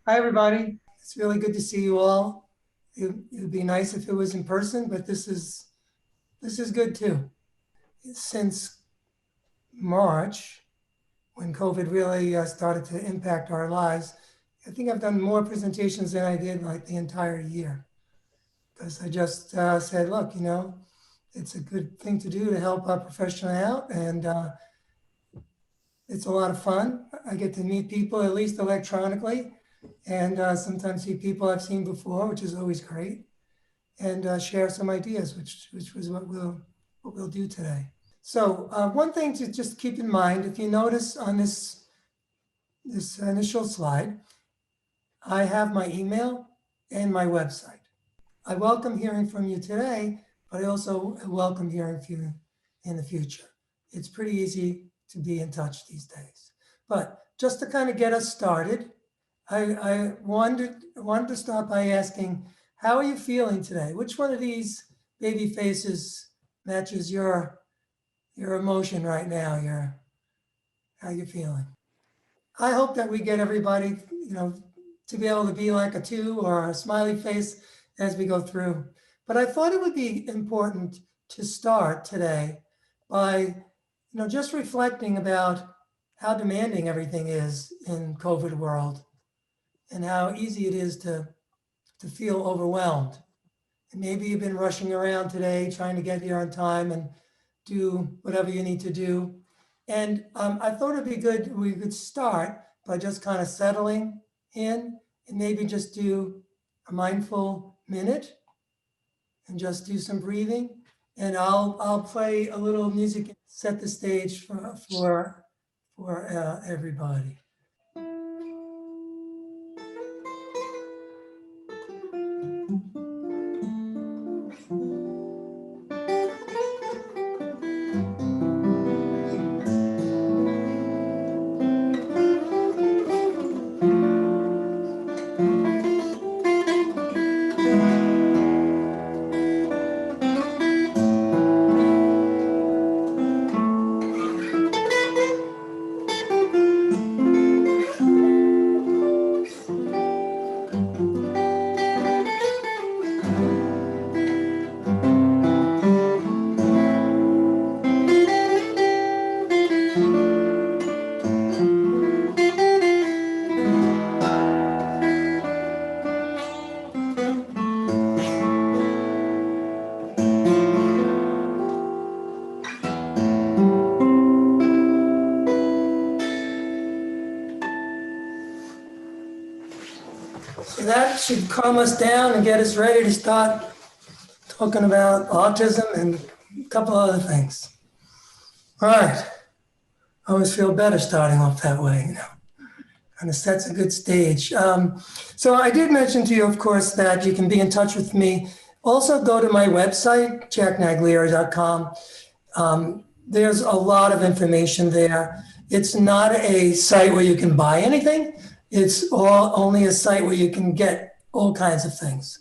Hi, everybody. It's really good to see you all. It'd be nice if it was in person, but this is good too. Since March, when COVID really started to impact our lives, I think I've done more presentations than I did like the entire year. Because I just said, look, it's a good thing to do to help a professional out, and it's a lot of fun. I get to meet people, at least electronically, and sometimes see people I've seen before, which is always great, and share some ideas, which was what we'll do today. So one thing to just keep in mind, if you notice on this initial slide, I have my email and my website. I welcome hearing from you today, but I also welcome hearing from you in the future. It's pretty easy to be in touch these days. But just to kind of get us started, I wanted to start by asking, how are you feeling today? Which one of these baby faces matches your emotion right now? How you feeling? I hope that we get everybody, to be able to be like a 2 or a smiley face as we go through. But I thought it would be important to start today by, just reflecting about how demanding everything is in COVID world and how easy it is to feel overwhelmed. And maybe you've been rushing around today trying to get here on time and do whatever you need to do. And I thought it'd be good, we could start by just kind of settling in and maybe just do a mindful minute and just do some breathing. And I'll play a little music, set the stage for everybody. So that should calm us down and get us ready to start talking about autism and a couple other things. All right. I always feel better starting off that way, kind of sets a good stage. So I did mention to you, of course, that you can be in touch with me. Also go to my website, jacknaglieri.com. There's a lot of information there. It's not a site where you can buy anything. It's only a site where you can get all kinds of things.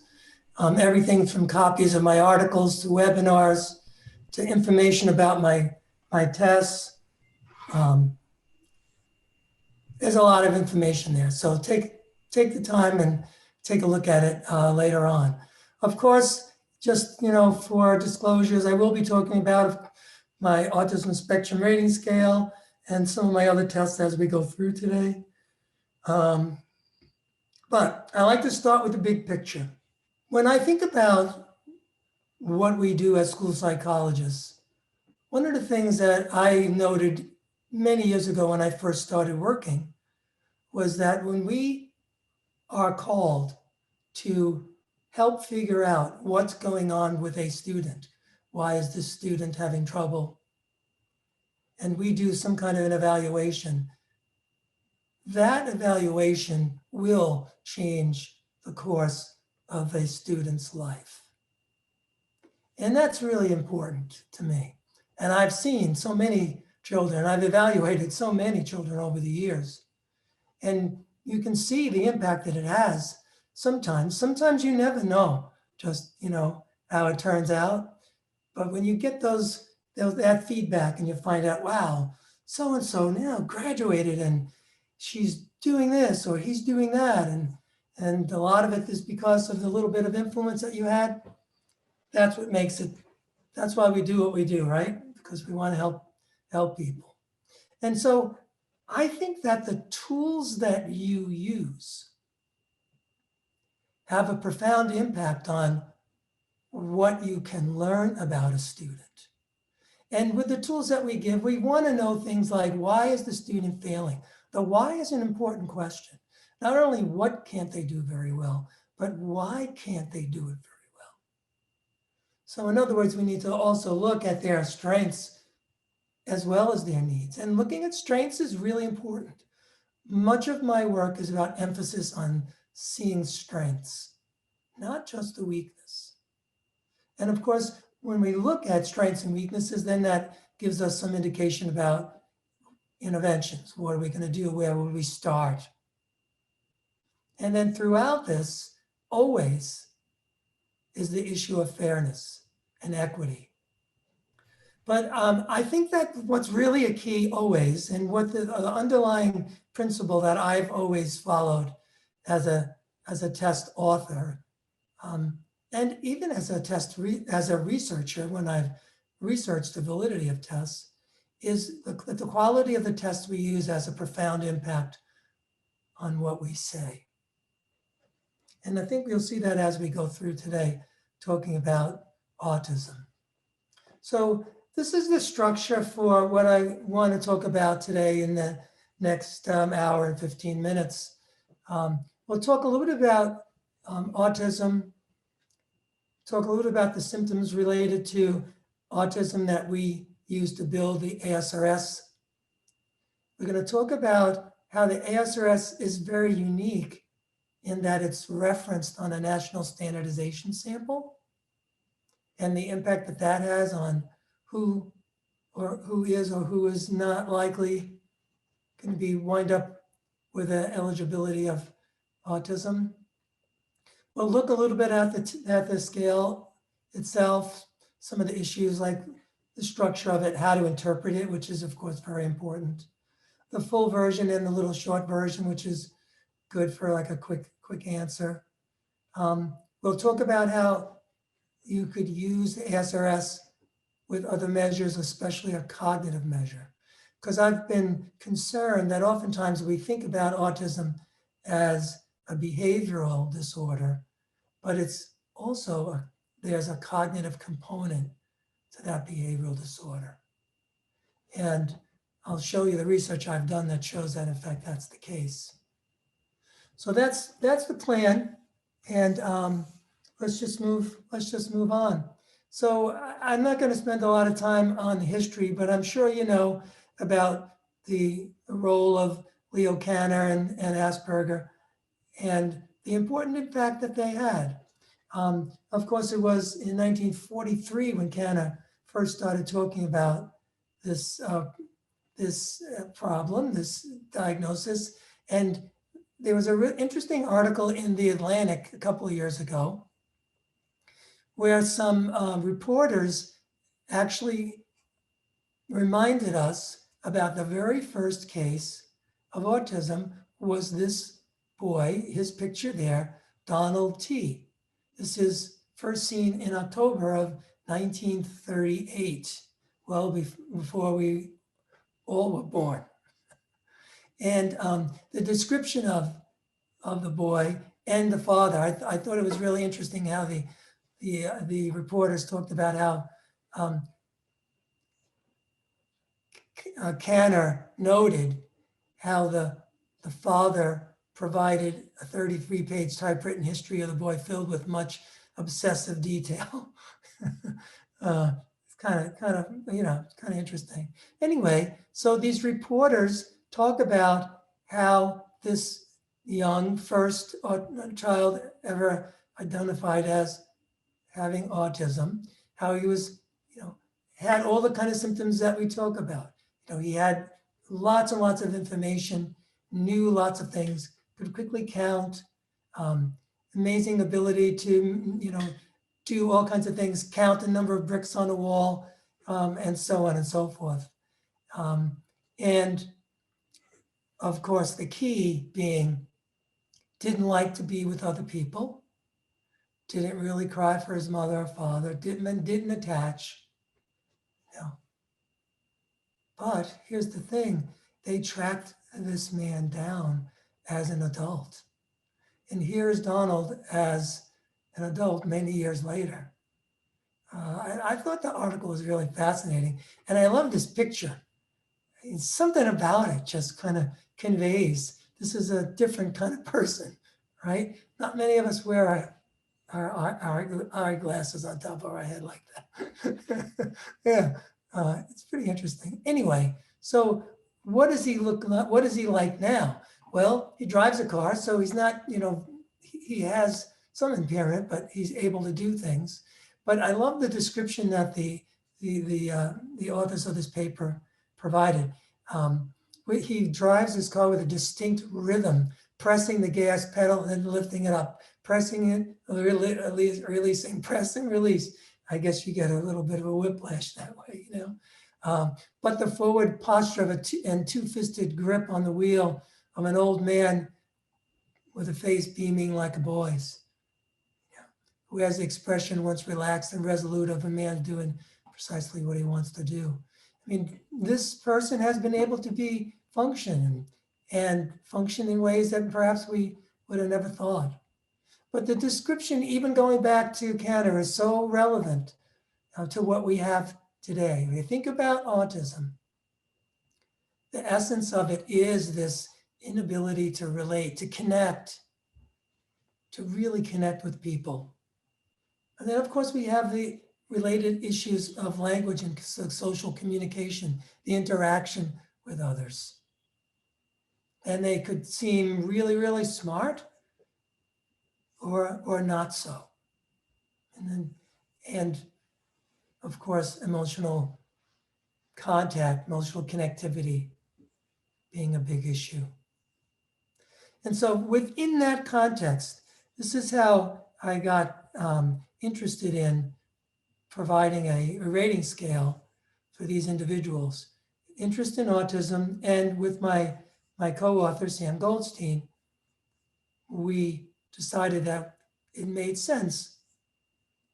Everything from copies of my articles to webinars to information about my tests. There's a lot of information there. So take the time and take a look at it later on. Of course, just, for disclosures, I will be talking about my Autism Spectrum Rating Scale and some of my other tests as we go through today. But I like to start with the big picture. When I think about what we do as school psychologists, one of the things that I noted many years ago when I first started working was that when we are called to help figure out what's going on with a student, why is this student having trouble, and we do some kind of an evaluation, that evaluation will change the course of a student's life. And that's really important to me. And I've seen so many children, I've evaluated so many children over the years. And you can see the impact that it has sometimes. Sometimes you never know just, how it turns out. But when you get that feedback and you find out, wow, so-and-so now graduated and she's doing this or he's doing that, and a lot of it is because of the little bit of influence that you had. That's what makes it. That's why we do what we do, right? Because we want to help people. And so I think that the tools that you use have a profound impact on what you can learn about a student. And with the tools that we give, we want to know things like, why is the student failing? The why is an important question. Not only what can't they do very well, but why can't they do it very well? So in other words, we need to also look at their strengths as well as their needs. And looking at strengths is really important. Much of my work is about emphasis on seeing strengths, not just the weakness. And of course, when we look at strengths and weaknesses, then that gives us some indication about interventions. What are we going to do? Where will we start? And then throughout this, always is the issue of fairness and equity. But I think that what's really a key always, and what the underlying principle that I've always followed as a test author, and even as a researcher, when I've researched the validity of tests, is the quality of the tests we use has a profound impact on what we say. And I think we'll see that as we go through today, talking about autism. So this is the structure for what I want to talk about today in the next hour and 15 minutes. We'll talk a little bit about autism, talk a little bit about the symptoms related to autism that we use to build the ASRS. We're going to talk about how the ASRS is very unique in that it's referenced on a national standardization sample and the impact that that has on who is or who is not likely going to be wind up with the eligibility of autism. We'll look a little bit at the scale itself, some of the issues like the structure of it, how to interpret it, which is of course very important. The full version and the little short version, which is good for like a quick answer. We'll talk about how you could use the ASRS with other measures, especially a cognitive measure. Because I've been concerned that oftentimes we think about autism as a behavioral disorder, but it's also, there's a cognitive component to that behavioral disorder. And I'll show you the research I've done that shows that in fact that's the case. So that's the plan. And let's just move on. So I'm not going to spend a lot of time on the history, but I'm sure you know about the role of Leo Kanner and Asperger and the important impact that they had. Of course, it was in 1943 when Kanner first started talking about this problem, this diagnosis. And there was an interesting article in The Atlantic a couple of years ago where some reporters actually reminded us about the very first case of autism was this boy, his picture there, Donald T. This is first seen in October of 1938, well before we all were born. And the description of the boy and the father, I thought it was really interesting how the reporters talked about how Kanner noted how the father provided a 33-page typewritten history of the boy filled with much obsessive detail. It's kind of interesting. Anyway, so these reporters talk about how this young first child ever identified as having autism, how he was, had all the kind of symptoms that we talk about. He had lots and lots of information, knew lots of things, could quickly count, amazing ability to, do all kinds of things, count the number of bricks on the wall, and so on and so forth. And of course, the key being didn't like to be with other people, didn't really cry for his mother or father, didn't attach. No. But here's the thing, they tracked this man down as an adult. And here's Donald as an adult many years later. I thought the article was really fascinating. And I love this picture. Something about it just kind of conveys this is a different kind of person, right? Not many of us wear our eyeglasses on top of our head like that. Yeah, it's pretty interesting. Anyway, so what does he look like? What is he like now? Well, he drives a car, so he's not, he has some impairment, but he's able to do things. But I love the description that the authors of this paper provided. He drives his car with a distinct rhythm, pressing the gas pedal and lifting it up, pressing it, releasing, pressing, release. I guess you get a little bit of a whiplash that way, but the forward posture of and two-fisted grip on the wheel of an old man with a face beaming like a boy's, who has the expression once relaxed and resolute of a man doing precisely what he wants to do. I mean, this person has been able to be function in ways that perhaps we would have never thought. But the description, even going back to Cantor, is so relevant to what we have today. When you think about autism, the essence of it is this inability to relate, to connect, to really connect with people. And then, of course, we have the related issues of language and social communication, the interaction with others. And they could seem really, really smart or not so. And of course, emotional contact, emotional connectivity being a big issue. And so within that context, this is how I got interested in providing a rating scale for these individuals. Interest in autism, and with my co-author, Sam Goldstein, we decided that it made sense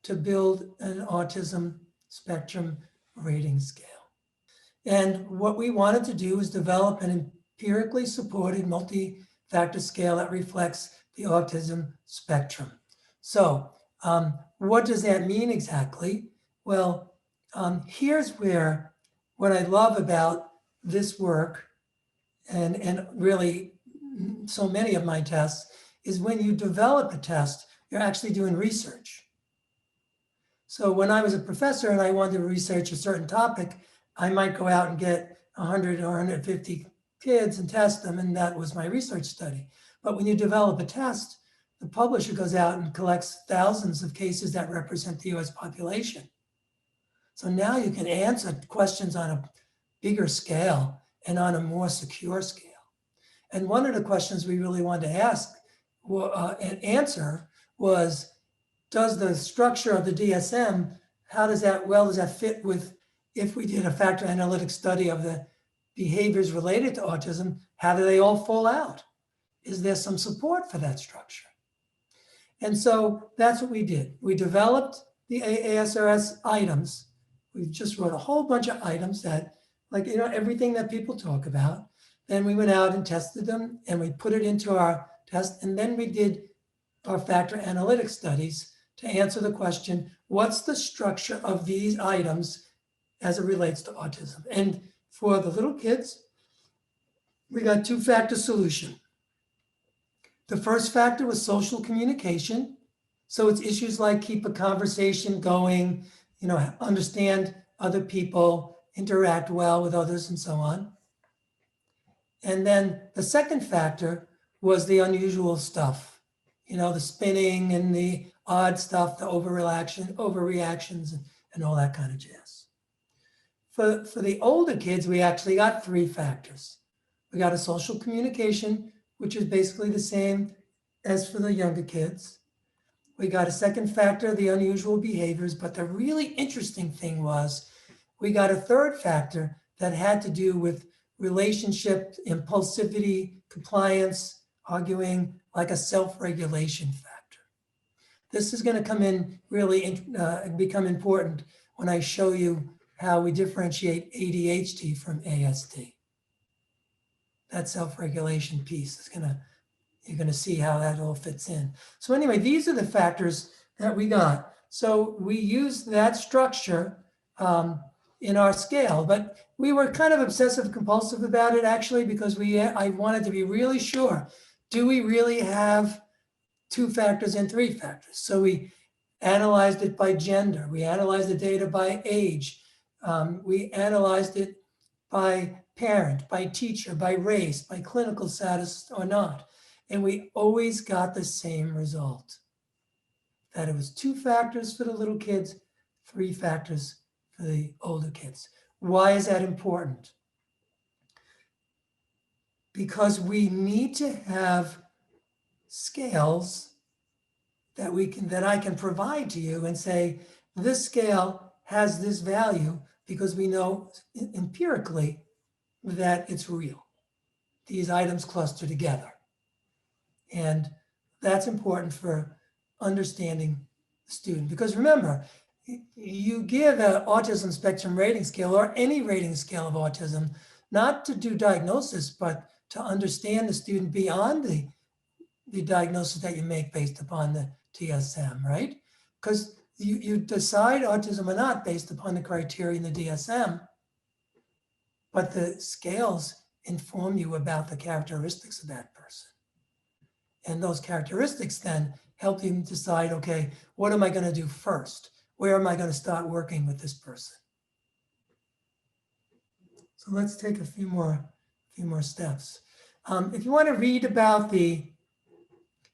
to build an autism spectrum rating scale. And what we wanted to do is develop an empirically supported multi-factor scale that reflects the autism spectrum. So what does that mean exactly? Well, here's where what I love about this work and really so many of my tests is when you develop a test, you're actually doing research. So when I was a professor and I wanted to research a certain topic, I might go out and get 100 or 150 kids and test them, and that was my research study. But when you develop a test, the publisher goes out and collects thousands of cases that represent the US population. So now you can answer questions on a bigger scale and on a more secure scale. And one of the questions we really wanted to ask and answer was, does the structure of the DSM, how does that fit with, if we did a factor analytic study of the behaviors related to autism, how do they all fall out? Is there some support for that structure? And so that's what we did. We developed the ASRS items. We just wrote a whole bunch of items that, like, everything that people talk about. Then we went out and tested them and we put it into our test. And then we did our factor analytic studies to answer the question, what's the structure of these items as it relates to autism? And for the little kids, we got two-factor solution. The first factor was social communication. So it's issues like keep a conversation going, understand other people, interact well with others, and so on. And then the second factor was the unusual stuff, the spinning and the odd stuff, the overreactions and all that kind of jazz. For the older kids, we actually got three factors. We got a social communication, which is basically the same as for the younger kids. We got a second factor, the unusual behaviors, but the really interesting thing was we got a third factor that had to do with relationship, impulsivity, compliance, arguing, like a self-regulation factor. This is going to come in really become important when I show you how we differentiate ADHD from ASD. That self-regulation piece is you're going to see how that all fits in. So anyway, these are the factors that we got. So we used that structure in our scale, but we were kind of obsessive compulsive about it actually, because I wanted to be really sure, do we really have 2 factors and 3 factors? So we analyzed it by gender. We analyzed the data by age. We analyzed it by parent, by teacher, by race, by clinical status or not. And we always got the same result, that it was 2 factors for the little kids, 3 factors for the older kids. Why is that important? Because we need to have scales that I can provide to you and say, this scale has this value because we know empirically that it's real. These items cluster together. And that's important for understanding the student. Because remember, you give an autism spectrum rating scale or any rating scale of autism, not to do diagnosis, but to understand the student beyond the diagnosis that you make based upon the DSM, right? Because you decide autism or not based upon the criteria in the DSM, but the scales inform you about the characteristics of that person. And those characteristics then help you decide, okay, what am I going to do first? Where am I going to start working with this person? So let's take a few more steps. If you want to read about a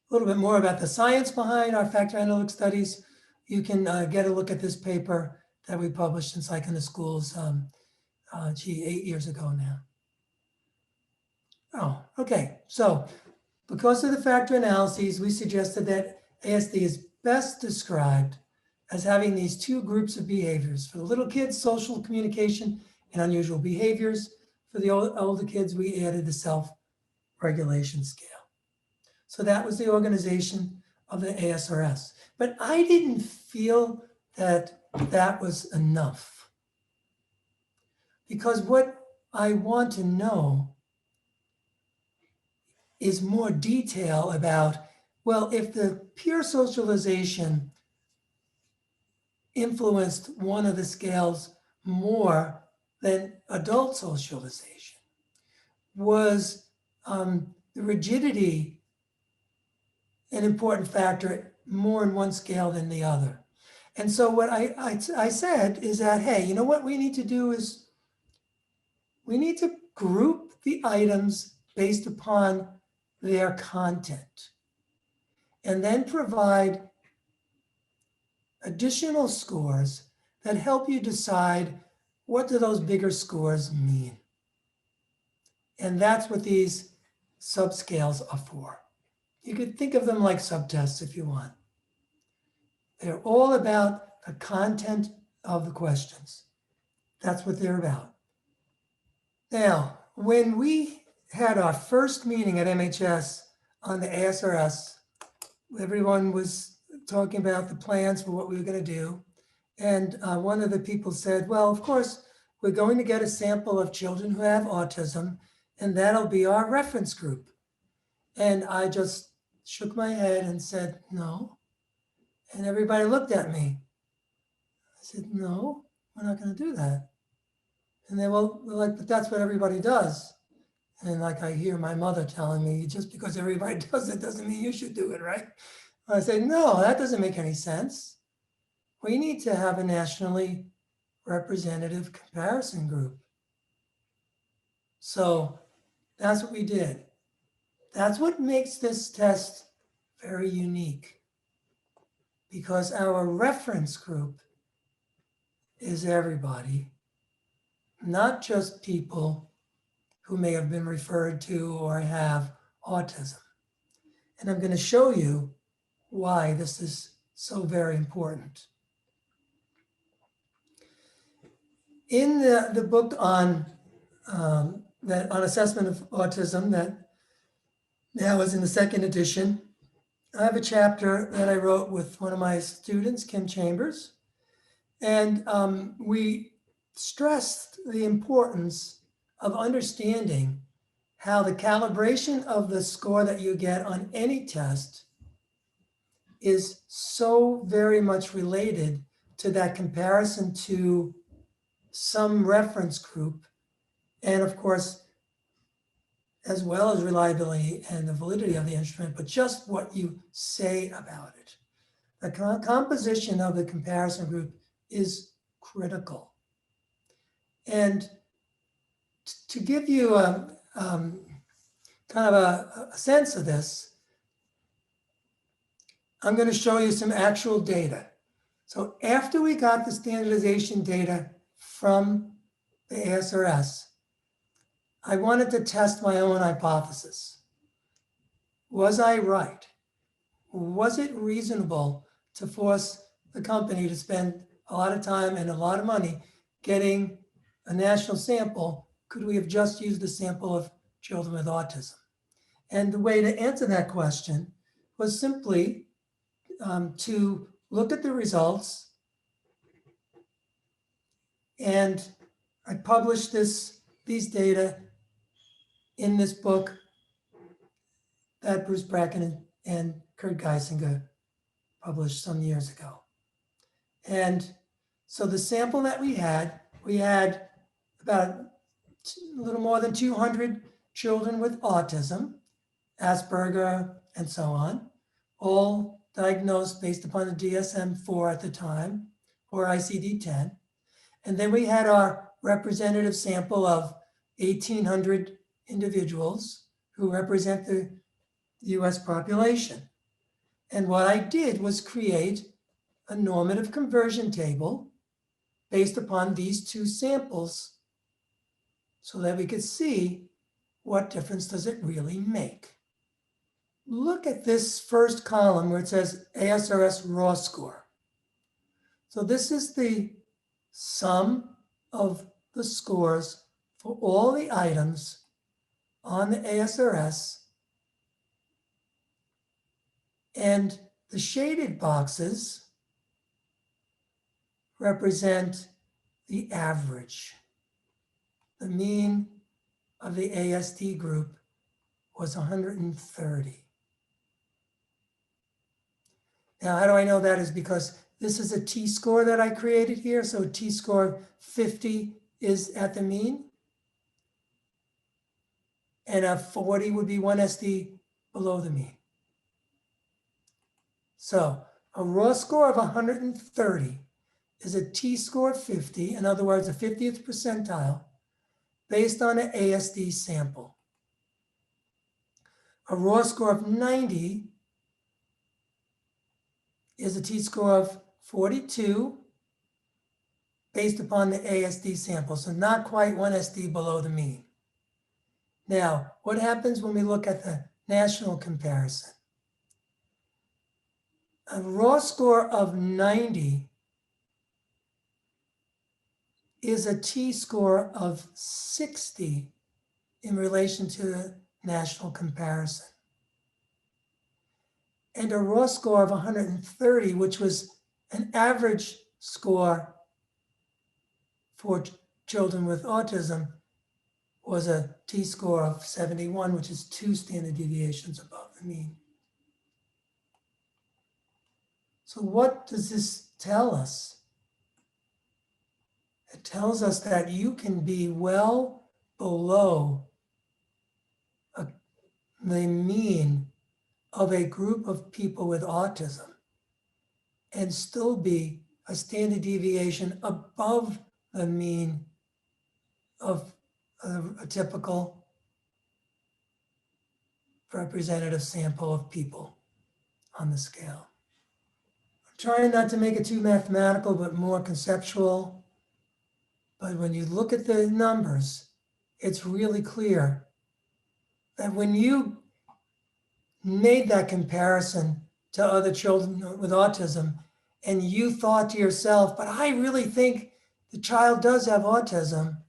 little bit more about the science behind our factor analytic studies, you can get a look at this paper that we published in Psych in the Schools, 8 years ago now. Oh, okay. So because of the factor analyses, we suggested that ASD is best described as having these 2 groups of behaviors. For the little kids, social communication and unusual behaviors. For the older kids, we added the self-regulation scale. So that was the organization of the ASRS. But I didn't feel that that was enough. Because what I want to know is more detail about, well, if the peer socialization influenced one of the scales more than adult socialization, was the rigidity an important factor more in one scale than the other? And so what I said is that, hey, you know what we need to do is we need to group the items based upon their content, and then provide additional scores that help you decide what do those bigger scores mean. And that's what these subscales are for. You could think of them like subtests if you want. They're all about the content of the questions. That's what they're about. Now, when we had our first meeting at MHS on the ASRS, everyone was talking about the plans for what we were going to do. And one of the people said, well, of course, we're going to get a sample of children who have autism, and that'll be our reference group. And I just shook my head and said, no. And everybody looked at me. I said, no, we're not going to do that. And they're like, but that's what everybody does. And like I hear my mother telling me, just because everybody does it doesn't mean you should do it, right? I say, no, that doesn't make any sense. We need to have a nationally representative comparison group. So that's what we did. That's what makes this test very unique, because our reference group is everybody, not just people who may have been referred to or have autism. And I'm going to show you why this is so very important. In the book on that on assessment of autism that now is in the second edition. I have a chapter that I wrote with one of my students, Kim Chambers, and we stressed the importance of understanding how the calibration of the score that you get on any test is so very much related to that comparison to some reference group, and of course, as well as reliability and the validity of the instrument, but just what you say about it. The composition of the comparison group is critical. And to give you a kind of a sense of this, I'm going to show you some actual data. So after we got the standardization data from the ASRS, I wanted to test my own hypothesis. Was I right? Was it reasonable to force the company to spend a lot of time and a lot of money getting a national sample? Could we have just used a sample of children with autism? And the way to answer that question was simply to look at the results. And I published these data in this book that Bruce Bracken and Kurt Geisinger published some years ago. And so the sample that we had about a little more than 200 children with autism, Asperger, and so on, all diagnosed based upon the DSM-4 at the time, or ICD-10. And then we had our representative sample of 1,800 individuals who represent the US population. And what I did was create a normative conversion table based upon these two samples so that we could see what difference does it really make. Look at this first column where it says ASRS raw score. So this is the sum of the scores for all the items on the ASRS, and the shaded boxes represent the average. The mean of the ASD group was 130. Now, how do I know that? Is because this is a T-score that I created here. So T-score of 50 is at the mean. And a 40 would be 1 SD below the mean. So a raw score of 130 is a T-score of 50, in other words, a 50th percentile, based on an ASD sample. A raw score of 90 is a T-score of 42 based upon the ASD sample, so not quite 1 SD below the mean. Now, what happens when we look at the national comparison? A raw score of 90 is a T-score of 60 in relation to the national comparison. And a raw score of 130, which was an average score for children with autism, was a T-score of 71, which is 2 standard deviations above the mean. So what does this tell us? It tells us that you can be well below the mean of a group of people with autism and still be a standard deviation above the mean of a typical representative sample of people on the scale. I'm trying not to make it too mathematical, but more conceptual. But when you look at the numbers, it's really clear that when you made that comparison to other children with autism, and you thought to yourself, but I really think the child does have autism,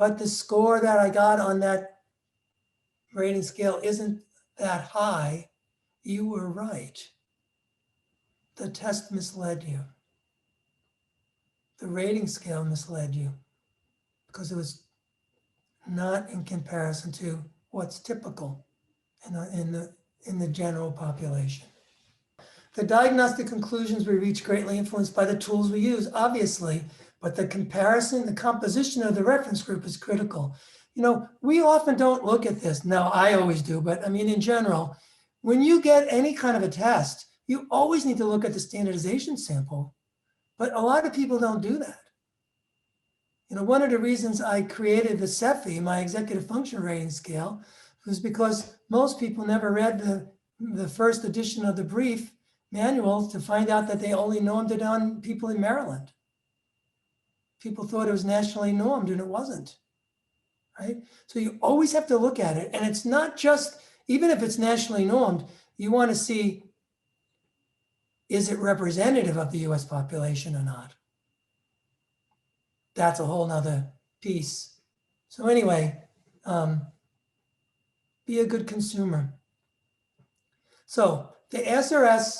but the score that I got on that rating scale isn't that high, you were right. The test misled you. The rating scale misled you because it was not in comparison to what's typical in the general population. The diagnostic conclusions we reach greatly influenced by the tools we use, obviously, but the comparison, the composition of the reference group is critical. You know, we often don't look at this. Now, I always do, but I mean, in general, when you get any kind of a test, you always need to look at the standardization sample, but a lot of people don't do that. You know, one of the reasons I created the CEFI, my executive function rating scale, was because most people never read the first edition of the brief manual to find out that they only normed it on people in Maryland. People thought it was nationally normed and it wasn't, right? So you always have to look at it. And it's not just, even if it's nationally normed, you want to see, is it representative of the US population or not? That's a whole nother piece. So anyway, be a good consumer. So the ASRS,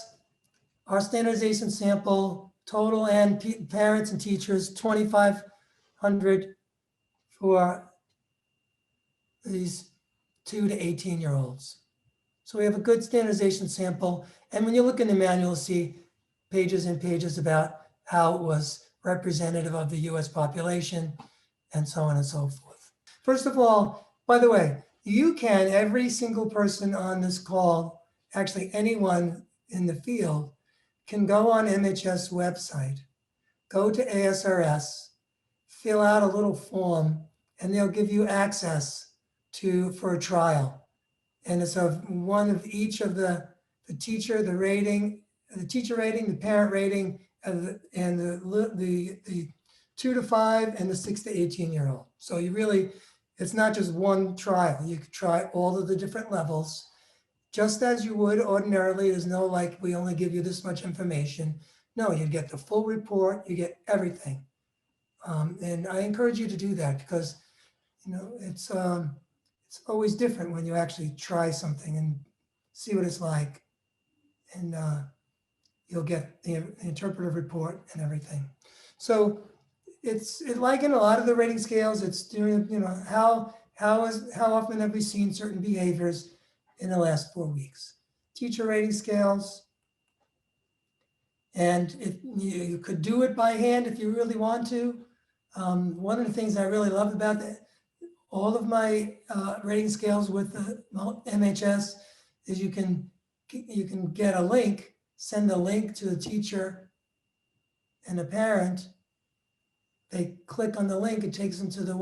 our standardization sample, total and parents and teachers, 2,500 for these 2 to 18-year-olds. So we have a good standardization sample. And when you look in the manual, you'll see pages and pages about how it was representative of the US population and so on and so forth. First of all, by the way, you can, every single person on this call, actually anyone in the field, can go on MHS website, go to ASRS, fill out a little form, and they'll give you access for a trial. And it's of one of each of the teacher, the rating, the parent rating, and the 2 to 5 and the 6 to 18-year-old. So you really, it's not just one trial. You could try all of the different levels, just as you would ordinarily. There's no like, we only give you this much information. No, you get the full report, you get everything. And I encourage you to do that because, you know, it's always different when you actually try something and see what it's like. And you'll get the interpretive report and everything. So it's like in a lot of the rating scales, it's doing, you know, how often have we seen certain behaviors in the last 4 weeks? Teacher rating scales. And if you could do it by hand if you really want to. One of the things I really love about that, all of my rating scales with the MHS is you can get a link, send a link to a teacher and a parent. They click on the link, it takes them to the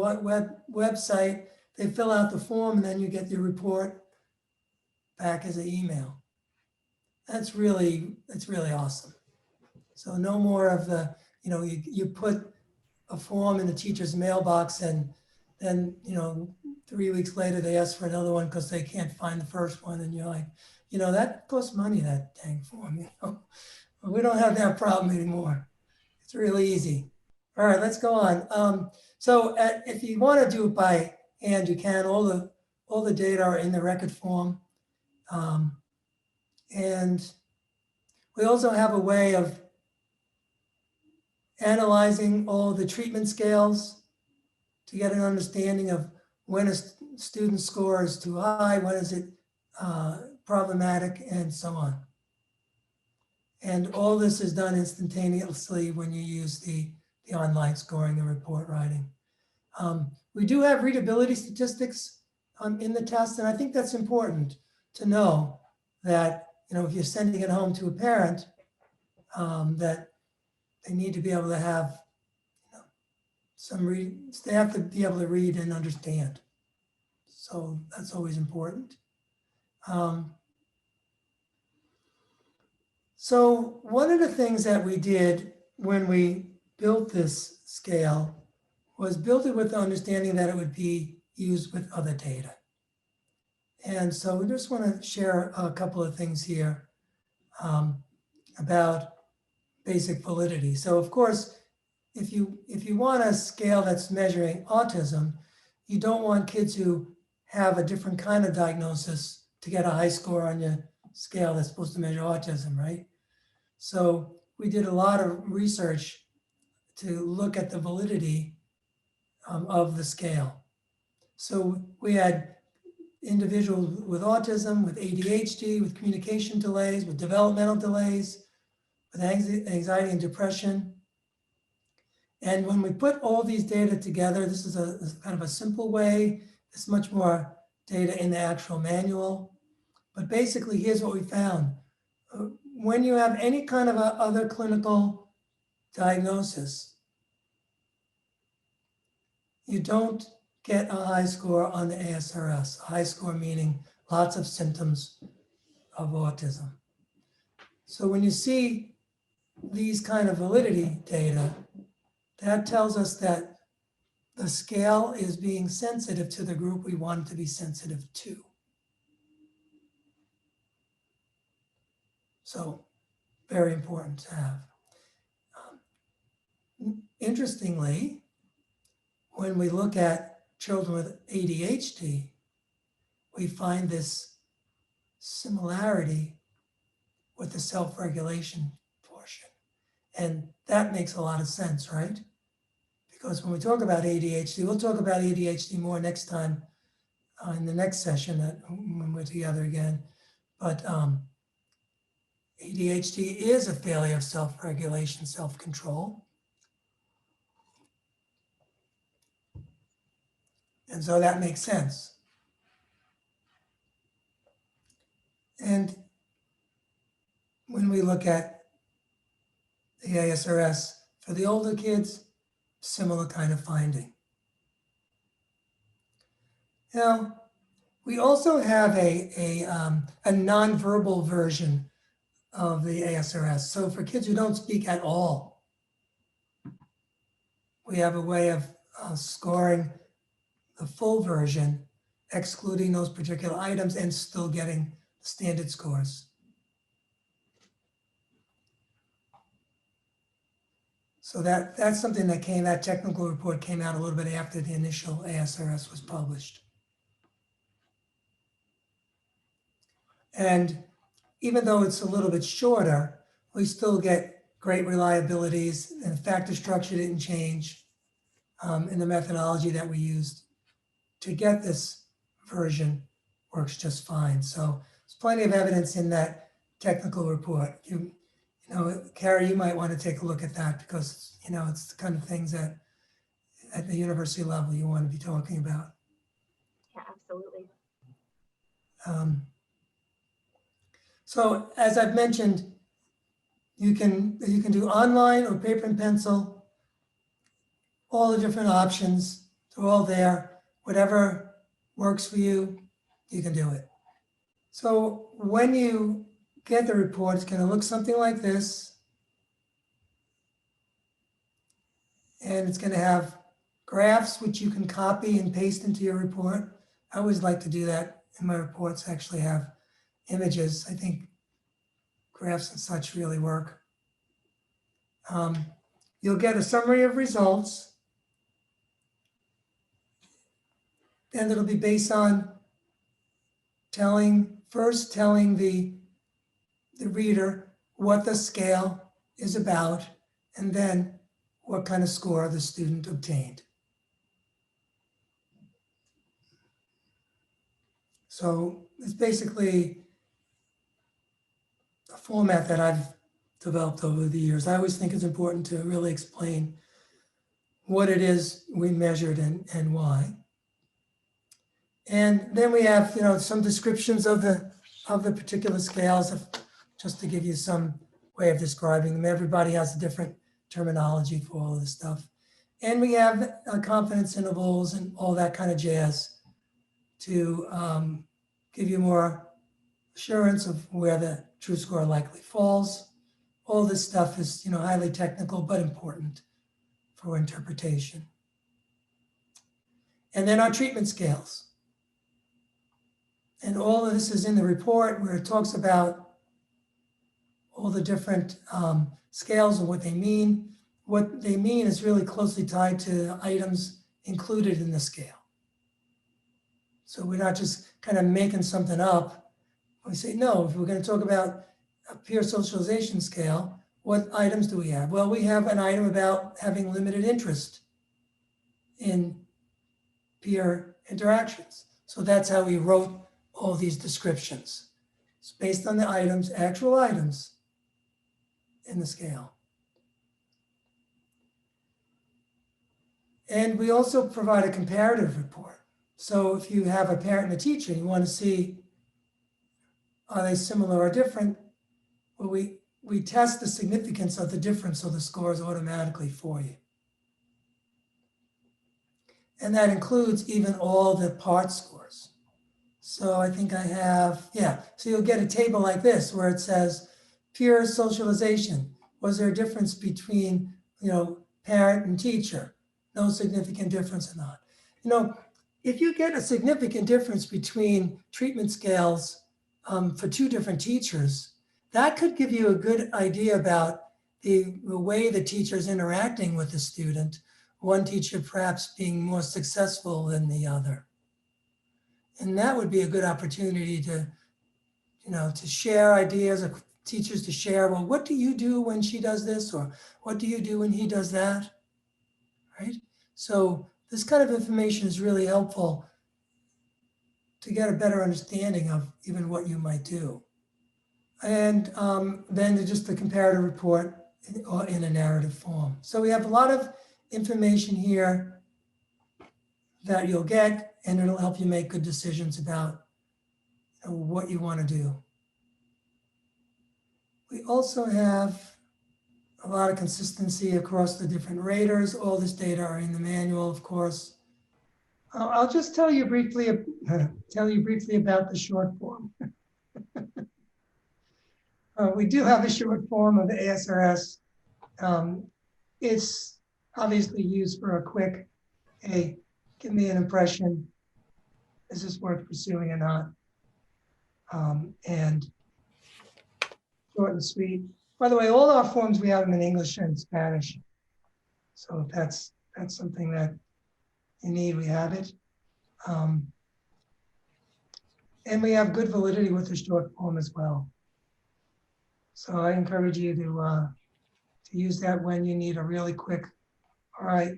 website, they fill out the form, and then you get your report back as an email. It's really awesome. So no more of the, you know, you put a form in the teacher's mailbox and then, you know, 3 weeks later they ask for another one because they can't find the first one. And you're like, you know, that costs money, that dang form, you know. But we don't have that problem anymore. It's really easy. All right, let's go on. So if you want to do it by hand, you can. All the data are in the record form. And we also have a way of analyzing all the treatment scales to get an understanding of when a student score is too high, when is it problematic, and so on. And all this is done instantaneously when you use the online scoring and report writing. We do have readability statistics in the test, and I think that's important to know that, you know, if you're sending it home to a parent, that they need to be able to have, you know, they have to be able to read and understand. So that's always important. So one of the things that we did when we built this scale was build it with the understanding that it would be used with other data. And so we just want to share a couple of things here about basic validity. So of course, if you want a scale that's measuring autism, you don't want kids who have a different kind of diagnosis to get a high score on your scale that's supposed to measure autism, right? So we did a lot of research to look at the validity of the scale. So we had individuals with autism, with ADHD, with communication delays, with developmental delays, with anxiety and depression. And when we put all these data together, this is a kind of a simple way. There's much more data in the actual manual. But basically, here's what we found. When you have any kind of other clinical diagnosis, you don't get a high score on the ASRS. A high score meaning lots of symptoms of autism. So when you see these kind of validity data, that tells us that the scale is being sensitive to the group we want it to be sensitive to. So very important to have. Interestingly, when we look at children with ADHD, we find this similarity with the self-regulation portion. And that makes a lot of sense, right? Because when we talk about ADHD, we'll talk about ADHD more next time in the next session when we're together again. But ADHD is a failure of self-regulation, self-control. And so that makes sense. And when we look at the ASRS for the older kids, similar kind of finding. Now, we also have a nonverbal version of the ASRS. So for kids who don't speak at all, we have a way of scoring the full version, excluding those particular items and still getting standard scores. So that's something that technical report came out a little bit after the initial ASRS was published. And even though it's a little bit shorter, we still get great reliabilities, and the factor structure didn't change in the methodology that we used to get this version works just fine. So there's plenty of evidence in that technical report. You know, Carrie, you might want to take a look at that because, you know, it's the kind of things that at the university level you want to be talking about. Yeah, absolutely. So as I've mentioned, you can do online or paper and pencil, all the different options, they're all there. Whatever works for you, you can do it. So when you get the report, it's going to look something like this. And it's going to have graphs, which you can copy and paste into your report. I always like to do that in my reports, actually have images. I think graphs and such really work. You'll get a summary of results. And it'll be based on first telling the reader what the scale is about, and then what kind of score the student obtained. So it's basically a format that I've developed over the years. I always think it's important to really explain what it is we measured and why. And then we have, you know, some descriptions of the particular scales, just to give you some way of describing them. Everybody has a different terminology for all of this stuff. And we have confidence intervals and all that kind of jazz to give you more assurance of where the true score likely falls. All this stuff is, you know, highly technical, but important for interpretation. And then our treatment scales. And all of this is in the report where it talks about all the different scales and what they mean. What they mean is really closely tied to items included in the scale. So we're not just kind of making something up. We say, no, if we're going to talk about a peer socialization scale, what items do we have? Well, we have an item about having limited interest in peer interactions. So that's how we wrote all these descriptions. It's based on the items, actual items in the scale. And we also provide a comparative report. So if you have a parent and a teacher, you want to see, are they similar or different? Well, we test the significance of the difference, so the score is automatically for you. And that includes even all the part scores. So I think I have, yeah. So you'll get a table like this where it says peer socialization. Was there a difference between, parent and teacher? No significant difference or not. If you get a significant difference between treatment scales for two different teachers, that could give you a good idea about the way the teacher is interacting with the student, one teacher perhaps being more successful than the other. And that would be a good opportunity to share ideas, of teachers to share, well, what do you do when she does this? Or what do you do when he does that? Right? So this kind of information is really helpful to get a better understanding of even what you might do. And then just the comparative report in a narrative form. So we have a lot of information here that you'll get, and it'll help you make good decisions about what you want to do. We also have a lot of consistency across the different raters. All this data are in the manual, of course. I'll just tell you briefly about the short form. We do have a short form of the ASRS. It's obviously used for a quick, hey, give me an impression. Is this worth pursuing or not? And short and sweet. By the way, all our forms, we have them in English and Spanish. So if that's something that you need, we have it. And we have good validity with the short form as well. So I encourage you to use that when you need a really quick, all right,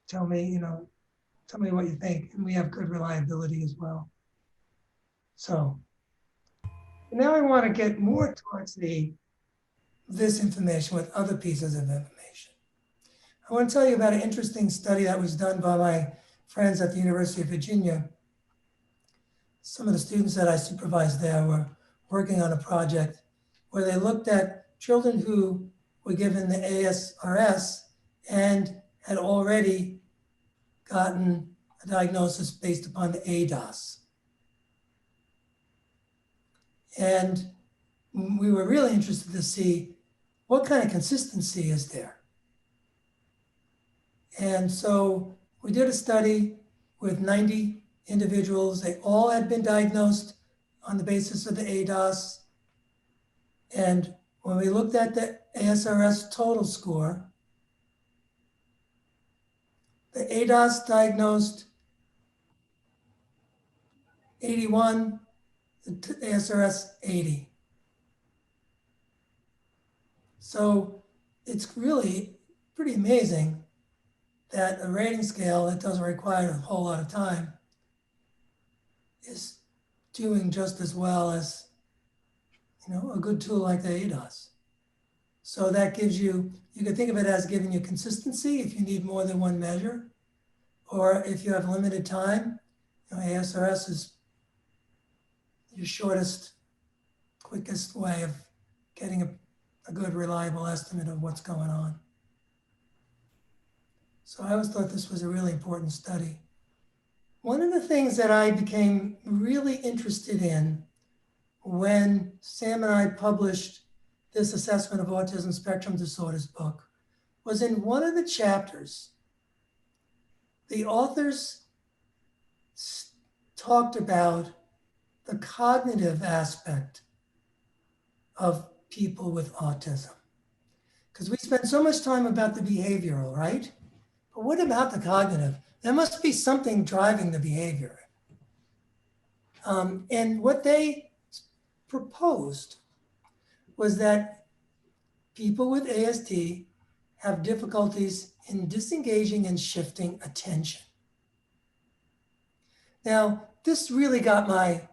tell me what you think. And we have good reliability as well. So now I want to get more towards this information with other pieces of information. I want to tell you about an interesting study that was done by my friends at the University of Virginia. Some of the students that I supervised there were working on a project where they looked at children who were given the ASRS and had already gotten a diagnosis based upon the ADOS. And we were really interested to see what kind of consistency is there. And so we did a study with 90 individuals. They all had been diagnosed on the basis of the ADOS. And when we looked at the ASRS total score, the ADOS diagnosed 81, the ASRS 80. So it's really pretty amazing that a rating scale that doesn't require a whole lot of time is doing just as well as a good tool like the ADOS. So that gives you can think of it as giving you consistency if you need more than one measure, or if you have limited time, ASRS is your shortest, quickest way of getting a good, reliable estimate of what's going on. So I always thought this was a really important study. One of the things that I became really interested in when Sam and I published this assessment of autism spectrum disorders book was in one of the chapters, the authors talked about the cognitive aspect of people with autism. Because we spend so much time about the behavioral, right? But what about the cognitive? There must be something driving the behavior. And what they proposed was that people with ASD have difficulties in disengaging and shifting attention. Now, this really got my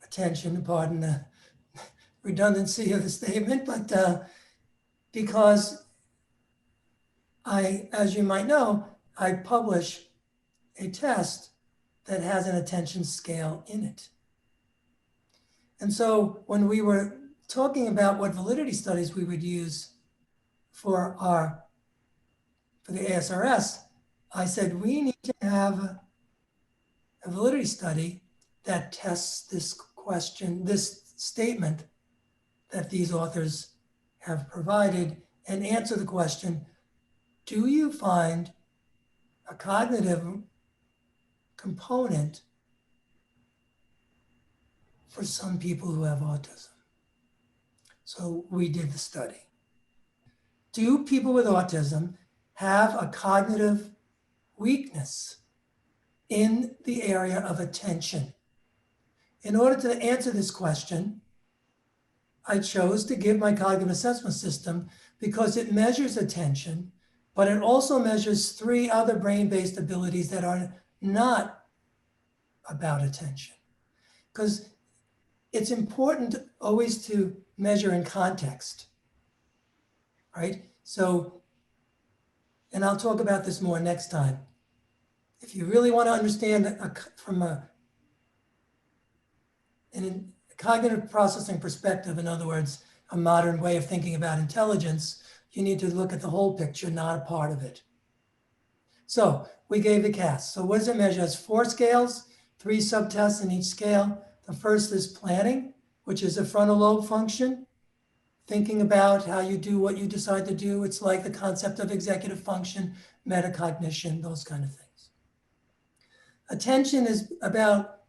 attention, pardon the redundancy of the statement, but because as you might know, I publish a test that has an attention scale in it. And so when we were talking about what validity studies we would use for the ASRS, I said we need to have a validity study that tests this question, this statement that these authors have provided, and answer the question, do you find a cognitive component for some people who have autism? So we did the study. Do people with autism have a cognitive weakness in the area of attention? In order to answer this question, I chose to give my cognitive assessment system because it measures attention, but it also measures 3 other brain-based abilities that are not about attention. Because it's important always to measure in context, right? So, and I'll talk about this more next time. If you really want to understand from a cognitive processing perspective, in other words, a modern way of thinking about intelligence, you need to look at the whole picture, not a part of it. So we gave the CAS. So what does it measure? It has 4 scales, 3 subtests in each scale. The first is planning, which is a frontal lobe function, thinking about how you do what you decide to do. It's like the concept of executive function, metacognition, those kind of things. Attention is about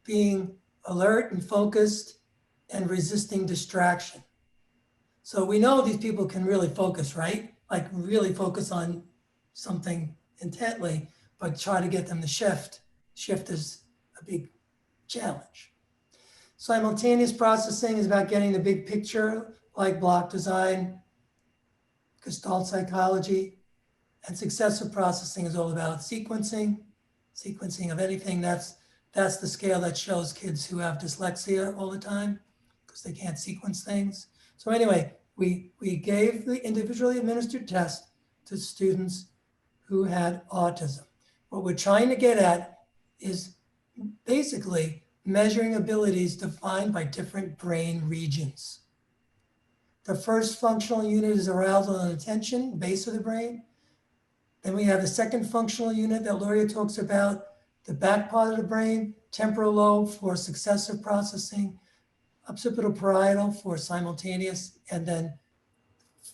being alert and focused and resisting distraction. So we know these people can really focus, right? Like really focus on something intently, but try to get them to shift. Shift is a big challenge. Simultaneous processing is about getting the big picture, like block design, Gestalt psychology, and successive processing is all about sequencing of anything. That's the scale that shows kids who have dyslexia all the time because they can't sequence things. So anyway, we gave the individually administered test to students who had autism. What we're trying to get at is basically measuring abilities defined by different brain regions. The first functional unit is arousal and attention, base of the brain. Then we have the second functional unit that Luria talks about, the back part of the brain, temporal lobe for successive processing, occipital parietal for simultaneous, and then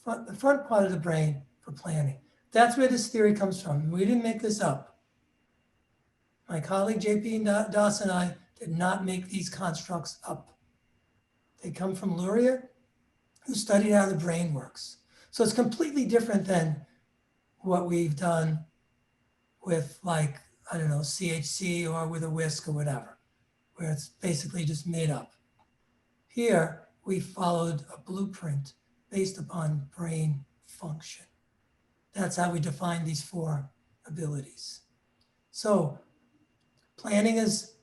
the front part of the brain for planning. That's where this theory comes from. We didn't make this up. My colleague JP Das and I did not make these constructs up. They come from Luria, who studied how the brain works. So it's completely different than what we've done with, like, I don't know, CHC or with a whisk or whatever, where it's basically just made up. Here, we followed a blueprint based upon brain function. That's how we define these 4 abilities. So planning is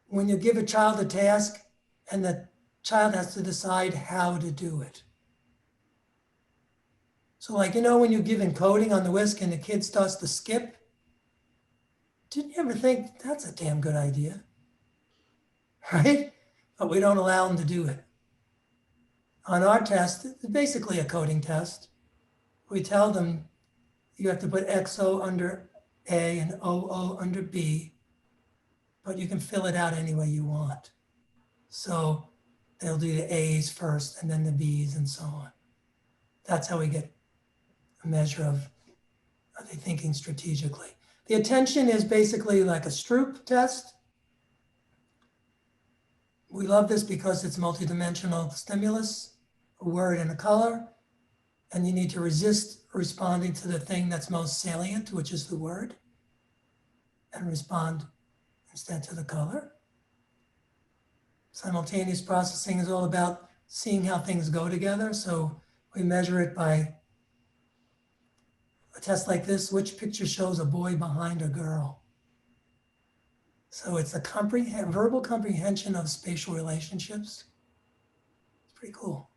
when you give a child a task and the child has to decide how to do it. So like, you know, when you give encoding on the whisk and the kid starts to skip, didn't you ever think that's a damn good idea, right? But we don't allow them to do it. On our test, it's basically a coding test. We tell them you have to put XO under A and OO under B, but you can fill it out any way you want. So they'll do the A's first and then the B's and so on. That's how we get a measure of, are they thinking strategically? The attention is basically like a Stroop test. We love this because it's multidimensional stimulus, a word and a color, and you need to resist responding to the thing that's most salient, which is the word, and respond instead to the color. Simultaneous processing is all about seeing how things go together. So we measure it by a test like this: which picture shows a boy behind a girl? So it's a verbal comprehension of spatial relationships. It's pretty cool.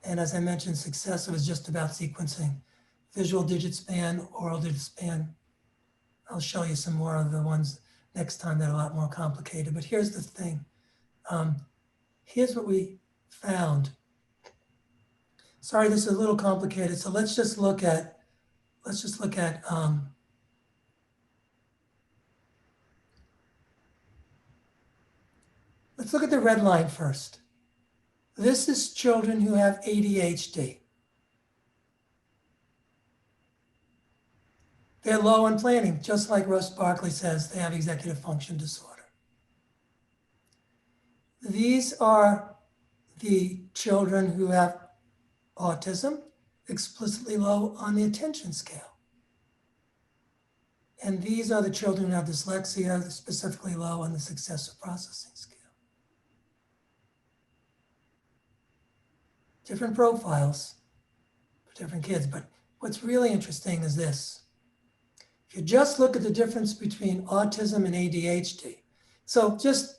And as I mentioned, successive is just about sequencing. Visual digit span, oral digit span. I'll show you some more of the ones next time that are a lot more complicated. But here's the thing. Here's what we found. Sorry, this is a little complicated. So let's just look at let's look at the red line first. This is children who have ADHD. They're low in planning, just like Russ Barkley says, they have executive function disorder. These are the children who have autism, explicitly low on the attention scale. And these are the children who have dyslexia, specifically low on the successive processing scale. Different profiles for different kids, but what's really interesting is this. If you just look at the difference between autism and ADHD, so just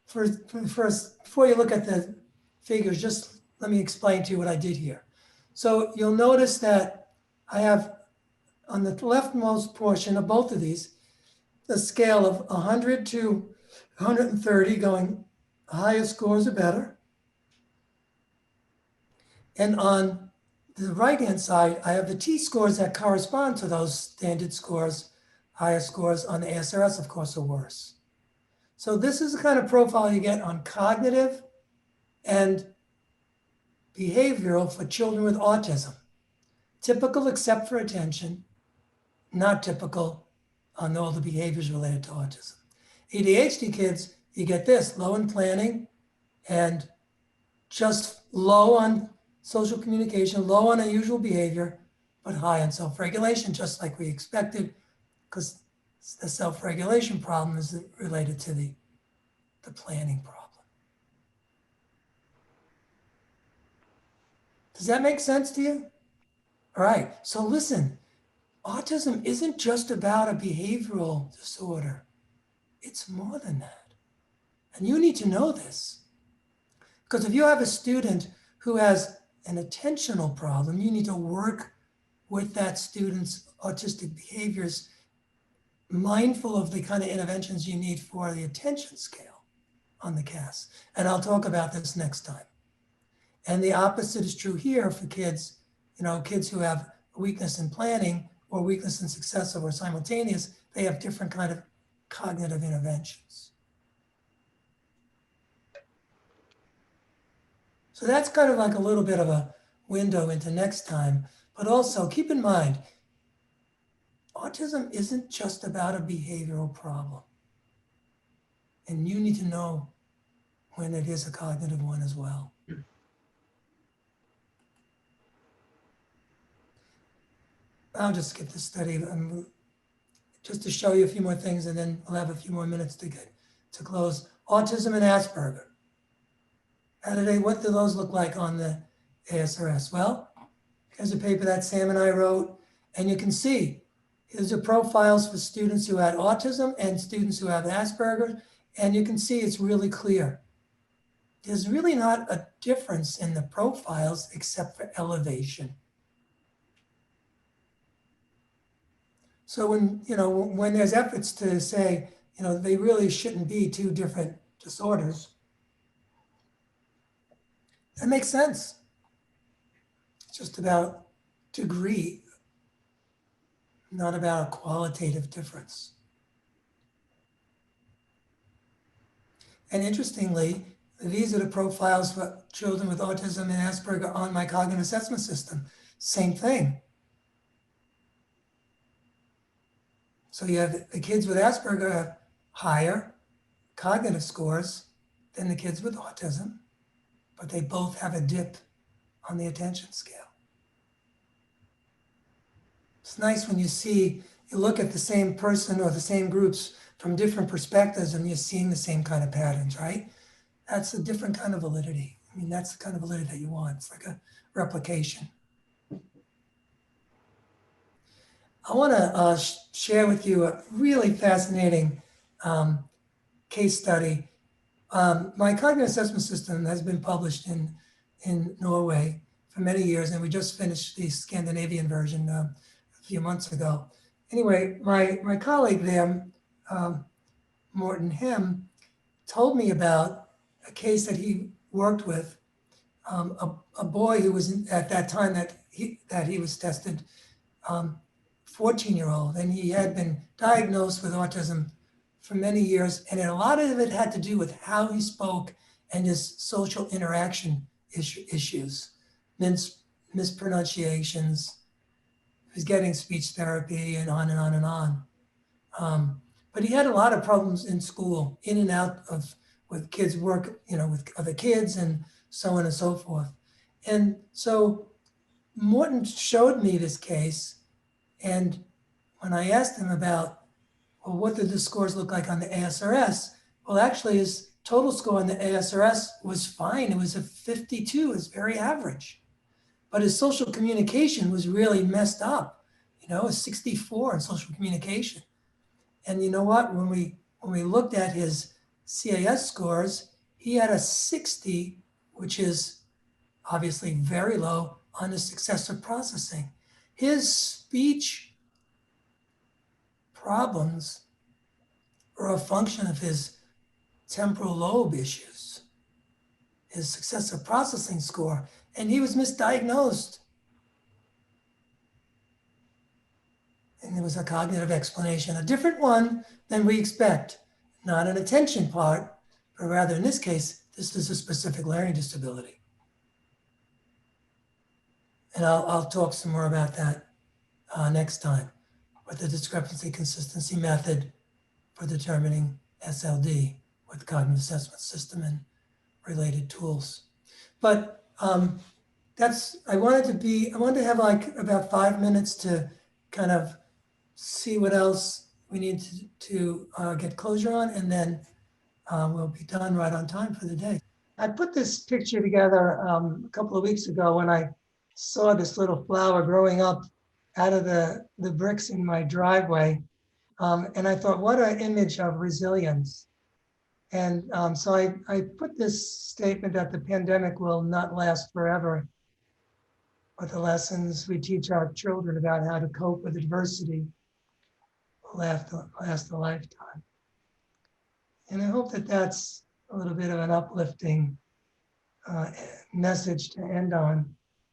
for first, before you look at the figures, just let me explain to you what I did here. So you'll notice that I have on the leftmost portion of both of these, the scale of 100 to 130 going, higher scores are better. And on the right-hand side, I have the T-scores that correspond to those standard scores. Higher scores on the ASRS, of course, are worse. So this is the kind of profile you get on cognitive and behavioral for children with autism. Typical except for attention, not typical on all the behaviors related to autism. ADHD kids, you get this, low in planning and just low on social communication, low on unusual behavior, but high on self-regulation, just like we expected, because the self-regulation problem is related to the planning problem. Does that make sense to you? All right, so listen, autism isn't just about a behavioral disorder. It's more than that. And you need to know this. Because if you have a student who has an attentional problem, you need to work with that student's autistic behaviors, mindful of the kind of interventions you need for the attention scale on the CAS. And I'll talk about this next time. And the opposite is true here for kids, kids who have weakness in planning or weakness in successive or simultaneous, they have different kind of cognitive interventions. So that's kind of like a little bit of a window into next time, but also keep in mind, autism isn't just about a behavioral problem. And you need to know when it is a cognitive one as well. I'll just skip this study just to show you a few more things, and then I'll have a few more minutes to close. Autism and Asperger. What do those look like on the ASRS? Well, here's a paper that Sam and I wrote, and you can see, here's the profiles for students who had autism and students who have Asperger, and you can see it's really clear. There's really not a difference in the profiles except for elevation. So when there's efforts to say, they really shouldn't be two different disorders, that makes sense. It's just about degree, not about a qualitative difference. And interestingly, these are the profiles for children with autism and Asperger on my cognitive assessment system. Same thing. So you have the kids with Asperger have higher cognitive scores than the kids with autism, but they both have a dip on the attention scale. It's nice when you look at the same person or the same groups from different perspectives and you're seeing the same kind of patterns, right? that's a different kind of validity. I mean, that's the kind of validity that you want. It's like a replication. I want to share with you a really fascinating case study. My cognitive assessment system has been published in Norway for many years, and we just finished the Scandinavian version a few months ago. Anyway, my colleague there, Morten Hem, told me about a case that he worked with, a boy who was at that time that he was tested, 14-year-old, and he had been diagnosed with autism for many years, and a lot of it had to do with how he spoke and his social interaction issues, mispronunciations. He was getting speech therapy and on and on and on. But he had a lot of problems in school, in and out of with kids work, with other kids and so on and so forth. And so Morton showed me this case, and when I asked him about, well, what did the scores look like on the ASRS? Well, actually, his total score on the ASRS was fine. It was a 52. It's very average. But his social communication was really messed up. A 64 in social communication. And you know what? When we looked at his CAS scores, he had a 60, which is obviously very low on his successive processing. His speech problems are a function of his temporal lobe issues, his successive processing score, and he was misdiagnosed. And there was a cognitive explanation, a different one than we expect, not an attention part, but rather in this case, this is a specific learning disability. And I'll talk some more about that next time with the discrepancy consistency method for determining SLD with cognitive assessment system and related tools. But I wanted to have like about 5 minutes to kind of see what else we need to get closure on, and then we'll be done right on time for the day. I put this picture together a couple of weeks ago when I saw this little flower growing up out of the bricks in my driveway. And I thought, what an image of resilience. And so I put this statement that the pandemic will not last forever, but the lessons we teach our children about how to cope with adversity will last a lifetime. And I hope that that's a little bit of an uplifting message to end on.